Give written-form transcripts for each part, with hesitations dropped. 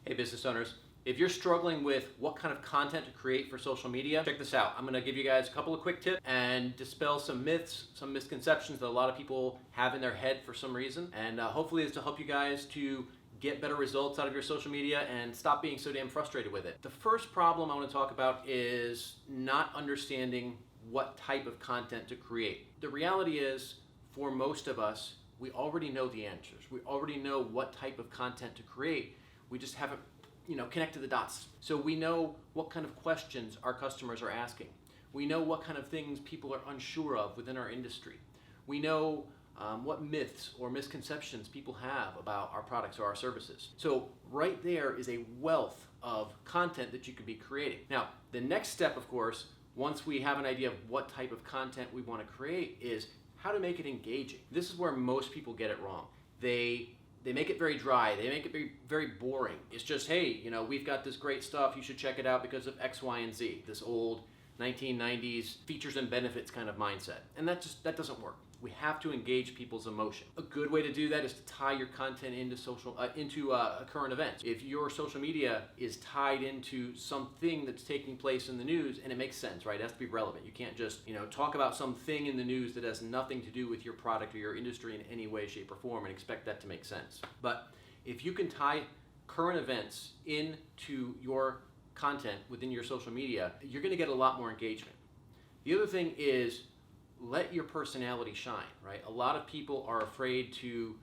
Hey business owners, if you're struggling with what kind of content to create for social media, check this out. I'm going to give you guys a couple of quick tips and dispel some myths, some misconceptions that a lot of people have in their head for some reason. And hopefully it's to help you guys to get better results out of your social media and stop being so damn frustrated with it. The first problem I want to talk about is not understanding what type of content to create. The reality is, for most of us, we already know the answers. We already know what type of content to create. We just haven't, connected the dots. So we know what kind of questions our customers are asking. We know what kind of things people are unsure of within our industry. We know what myths or misconceptions people have about our products or our services. So right there is a wealth of content that you could be creating. Now, the next step, of course, once we have an idea of what type of content we want to create, is how to make it engaging. This is where most people get it wrong. They make it very dry. They make it very, very boring. It's just, hey, we've got this great stuff. You should check it out because of X, Y, and Z. This old 1990s features and benefits kind of mindset. And that doesn't work. We have to engage people's emotion. A good way to do that is to tie your content into current events. If your social media is tied into something that's taking place in the news, and it makes sense, right? It has to be relevant. You can't just, talk about something in the news that has nothing to do with your product or your industry in any way, shape, or form and expect that to make sense. But if you can tie current events into your content within your social media, you're gonna get a lot more engagement. The other thing is, let your personality shine, right? A lot of people are afraid to,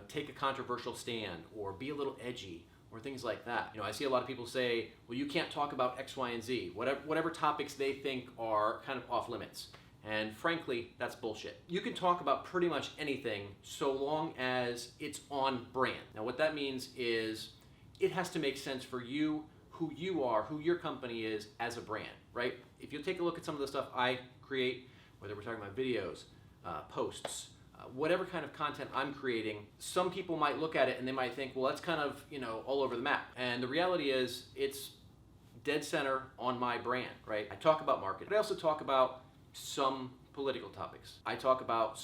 take a controversial stand or be a little edgy or things like that. I see a lot of people say, well, you can't talk about X, Y, and Z, whatever topics they think are kind of off limits. And frankly, that's bullshit. You can talk about pretty much anything so long as it's on brand. Now, what that means is it has to make sense for you, who you are, who your company is as a brand, right? If you take a look at some of the stuff I create, whether we're talking about videos, posts, whatever kind of content I'm creating, some people might look at it and they might think, well, that's kind of, all over the map. And the reality is, it's dead center on my brand, right? I talk about marketing, but I also talk about some political topics. I talk about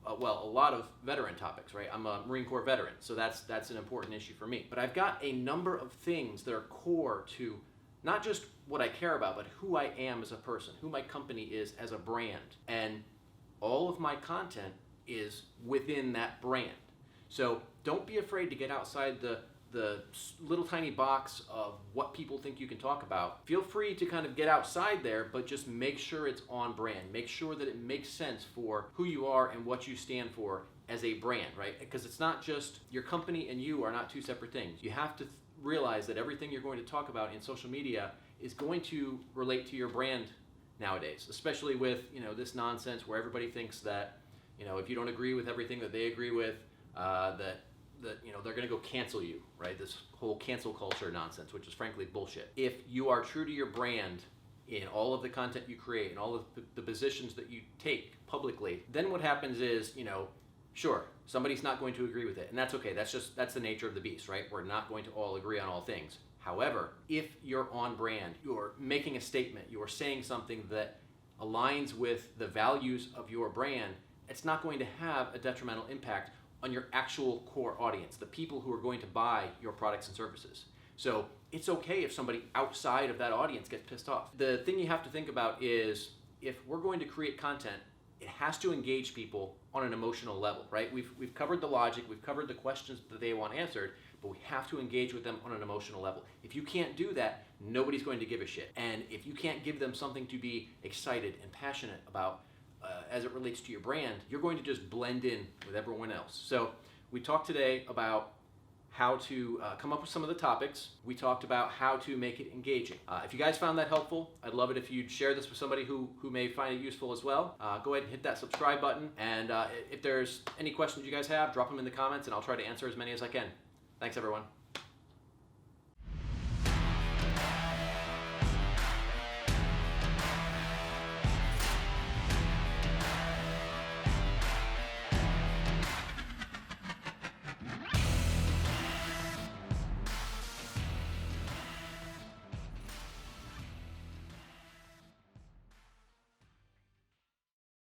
a lot of veteran topics, right? I'm a Marine Corps veteran, so that's an important issue for me. But I've got a number of things that are core to not just what I care about, but who I am as a person, who my company is as a brand. And all of my content is within that brand. So don't be afraid to get outside the little tiny box of what people think you can talk about. Feel free to kind of get outside there, but just make sure it's on brand. Make sure that it makes sense for who you are and what you stand for as a brand, right? Because it's not just your company and you are not two separate things. You have to realize that everything you're going to talk about in social media is going to relate to your brand nowadays, especially with this nonsense where everybody thinks that if you don't agree with everything that they agree with, that they're going to go cancel you, right? This whole cancel culture nonsense, which is frankly bullshit. If you are true to your brand in all of the content you create and all of the positions that you take publicly, then what happens is, sure, somebody's not going to agree with it, and that's okay. That's the nature of the beast, right? We're not going to all agree on all things. However, if you're on brand, you're making a statement, you're saying something that aligns with the values of your brand, it's not going to have a detrimental impact on your actual core audience, the people who are going to buy your products and services. So it's okay if somebody outside of that audience gets pissed off. The thing you have to think about is, if we're going to create content, it has to engage people on an emotional level, right? We've covered the logic, we've covered the questions that they want answered, but we have to engage with them on an emotional level. If you can't do that, nobody's going to give a shit. And if you can't give them something to be excited and passionate about as it relates to your brand, you're going to just blend in with everyone else. So we talked today about how to come up with some of the topics. We talked about how to make it engaging. If you guys found that helpful, I'd love it if you'd share this with somebody who may find it useful as well. Go ahead and hit that subscribe button. And if there's any questions you guys have, drop them in the comments and I'll try to answer as many as I can. Thanks, everyone.